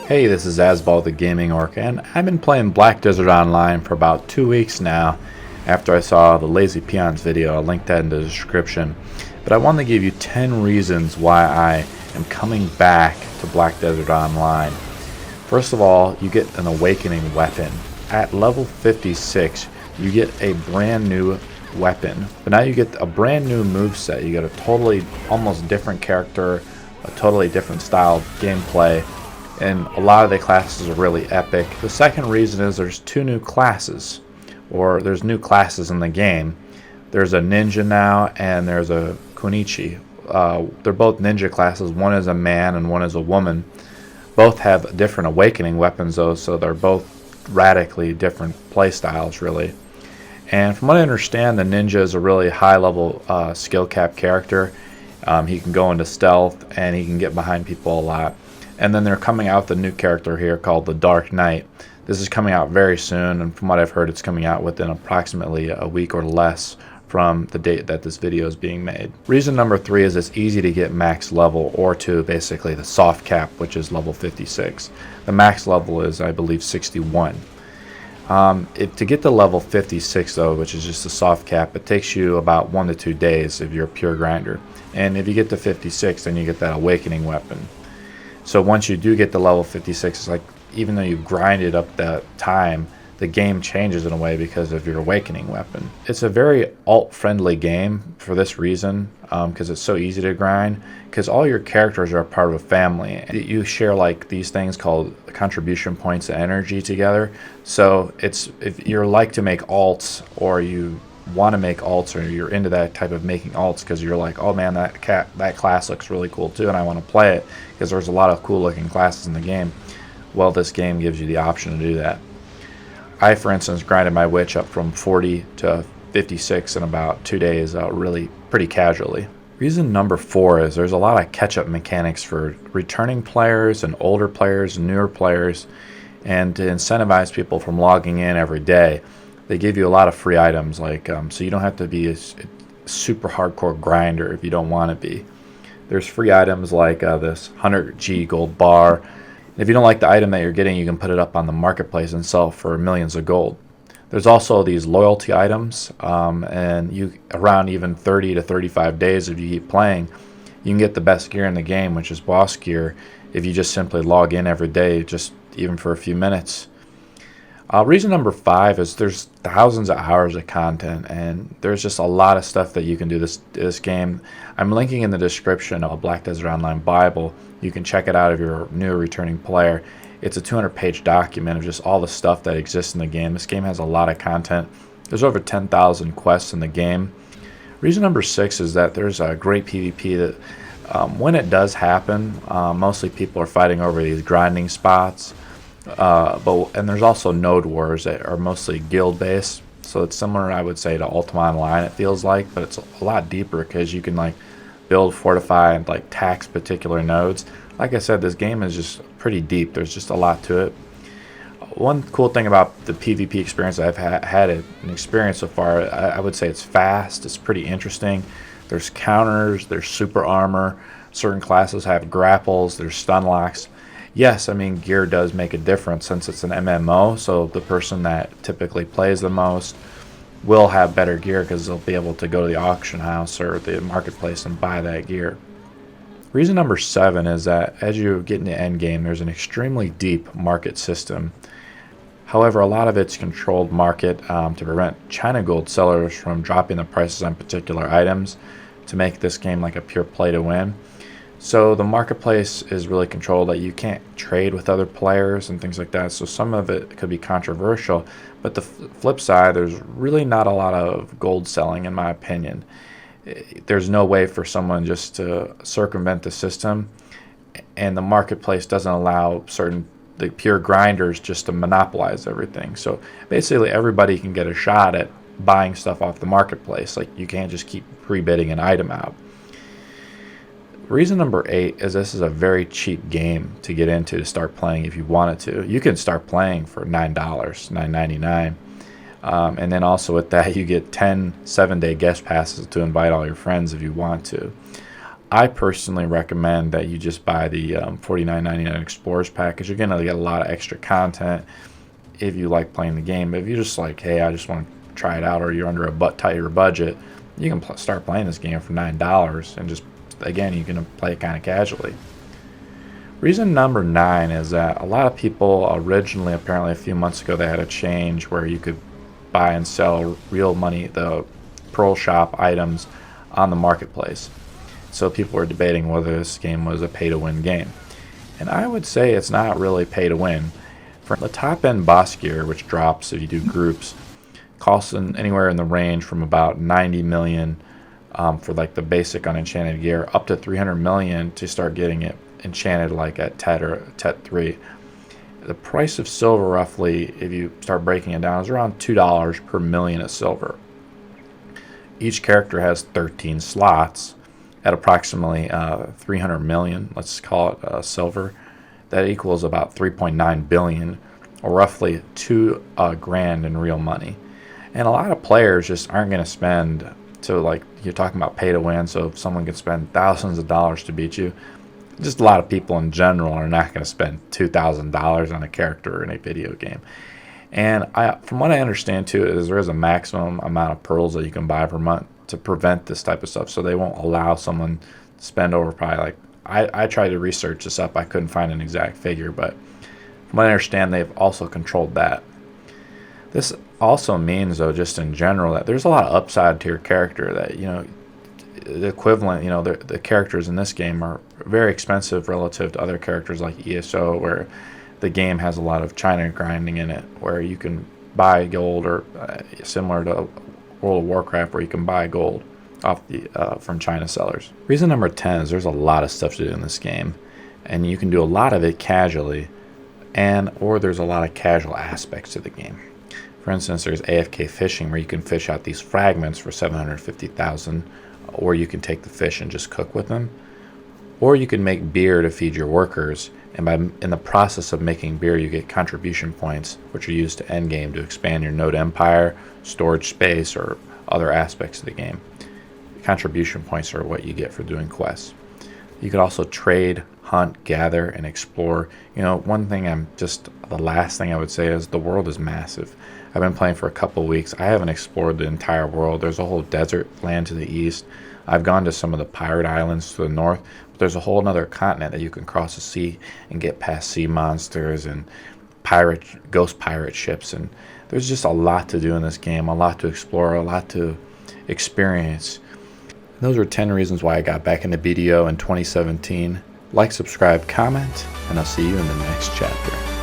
Hey, this is Azbolg the Gaming Orc, and I've been playing Black Desert Online for about 2 weeks now after I saw the Lazy Peons video. I'll link that in the description. But I wanted to give you 10 reasons why I am coming back to Black Desert Online. First of all, you get an awakening weapon. At level 56, you get a brand new weapon. But now you get a brand new moveset. You get a totally, almost different character, a totally different style of gameplay. And a lot of the classes are really epic. The second reason is there's two new classes, or there's new classes in the game. There's a ninja now, and there's a Kunoichi. They're both ninja classes. One is a man and one is a woman. Both have different awakening weapons though, so they're both radically different play styles really. And from what I understand, the ninja is a really high level skill cap character. He can go into stealth and he can get behind people a lot. And then they're coming out with a new character here called the Dark Knight. This is coming out very soon, and from what I've heard, it's coming out within approximately a week or less from the date that this video is being made. Reason number 3 is it's easy to get max level, or to basically the soft cap, which is level 56. The max level is, I believe, 61. To get to level 56 though, which is just the soft cap, it takes you about 1 to 2 days if you're a pure grinder. And if you get to 56, then you get that awakening weapon. So once you do get to level 56, it's like even though you grinded up that time, the game changes in a way because of your awakening weapon. It's a very alt-friendly game for this reason, because it's so easy to grind, because all your characters are a part of a family. You share like these things called contribution points of energy together. So it's, if you're like to make alts, or you want to make alts, or you're into that type of making alts because you're like, oh man, that class looks really cool too and I want to play it, because there's a lot of cool looking classes in the game. Well, this game gives you the option to do that. I, for instance, grinded my witch up from 40 to 56 in about 2 days, really pretty casually. Reason number 4 is there's a lot of catch-up mechanics for returning players and older players and newer players, and to incentivize people from logging in every day. They give you a lot of free items, like so you don't have to be a super hardcore grinder if you don't want to be. There's free items like this 100G gold bar. If you don't like the item that you're getting, you can put it up on the marketplace and sell for millions of gold. There's also these loyalty items, and you around even 30 to 35 days if you keep playing, you can get the best gear in the game, which is boss gear, if you just simply log in every day, just even for a few minutes. Reason number 5 is there's thousands of hours of content, and there's just a lot of stuff that you can do this game. I'm linking in the description a Black Desert Online Bible. You can check it out if you're a new or returning player. It's a 200-page document of just all the stuff that exists in the game. This game has a lot of content. There's over 10,000 quests in the game. Reason number 6 is that there's a great PvP that when it does happen, mostly people are fighting over these grinding spots. And there's also node wars that are mostly guild based, so it's similar, I would say, to Ultima Online, it feels like, but it's a lot deeper because you can like build, fortify, and like tax particular nodes. Like I said, this game is just pretty deep. There's just a lot to it. One cool thing about the PvP experience I've had an experience so far, I would say it's fast, it's pretty interesting. There's counters, there's super armor, certain classes have grapples, there's stun locks. Yes, I mean, gear does make a difference since it's an MMO, so the person that typically plays the most will have better gear because they'll be able to go to the auction house or the marketplace and buy that gear. Reason number 7 is that as you get into endgame, there's an extremely deep market system. However, a lot of it's controlled market to prevent China gold sellers from dropping the prices on particular items to make this game like a pure play to win. So the marketplace is really controlled, that you can't trade with other players and things like that. So some of it could be controversial, but the flip side, there's really not a lot of gold selling in my opinion. There's no way for someone just to circumvent the system, and the marketplace doesn't allow the pure grinders just to monopolize everything. So basically everybody can get a shot at buying stuff off the marketplace. Like, you can't just keep pre-bidding an item out. Reason number 8 is this is a very cheap game to get into to start playing if you wanted to. You can start playing for $9, $9.99. And then also with that, you get 10 7-day guest passes to invite all your friends if you want to. I personally recommend that you just buy the $49.99 Explorers package. You're going to get a lot of extra content if you like playing the game. But if you're just like, hey, I just want to try it out, or you're under a tighter budget, you can start playing this game for $9 and just, again, you can play it kind of casually. Reason number 9 is that a lot of people originally, apparently a few months ago, they had a change where you could buy and sell real money, the Pearl Shop items on the marketplace. So people were debating whether this game was a pay-to-win game. And I would say it's not really pay-to-win. For the top-end boss gear, which drops if you do groups, costs anywhere in the range from about 90 million for like the basic unenchanted gear, up to 300 million to start getting it enchanted like at TED or TED 3. The price of silver, roughly, if you start breaking it down, is around $2 per million of silver. Each character has 13 slots at approximately 300 million, let's call it silver. That equals about 3.9 billion, or roughly $2 grand in real money. And a lot of players just aren't going to spend, so like you're talking about pay to win, so if someone could spend thousands of dollars to beat you, just a lot of people in general are not going to spend $2,000 on a character in a video game. And from what I understand too, is there is a maximum amount of pearls that you can buy per month to prevent this type of stuff. So they won't allow someone to spend over probably like, I tried to research this up, I couldn't find an exact figure, but from what I understand, they've also controlled that. This also means, though, just in general, that there's a lot of upside to your character. That, you know, the equivalent, you know, the characters in this game are very expensive relative to other characters like ESO, where the game has a lot of China grinding in it, where you can buy gold, or similar to World of Warcraft, where you can buy gold off the from China sellers. Reason number 10 is there's a lot of stuff to do in this game, and you can do a lot of it casually, or there's a lot of casual aspects to the game. For instance, there's AFK fishing, where you can fish out these fragments for 750,000, or you can take the fish and just cook with them, or you can make beer to feed your workers, and in the process of making beer, you get contribution points, which are used to endgame to expand your node empire, storage space, or other aspects of the game. Contribution points are what you get for doing quests. You could also trade, hunt, gather, and explore. You know, the last thing I would say is the world is massive. I've been playing for a couple of weeks. I haven't explored the entire world. There's a whole desert land to the east. I've gone to some of the pirate islands to the north, but there's a whole other continent that you can cross the sea and get past sea monsters and ghost pirate ships. And there's just a lot to do in this game, a lot to explore, a lot to experience. And those are 10 reasons why I got back into BDO in 2017. Like, subscribe, comment, and I'll see you in the next chapter.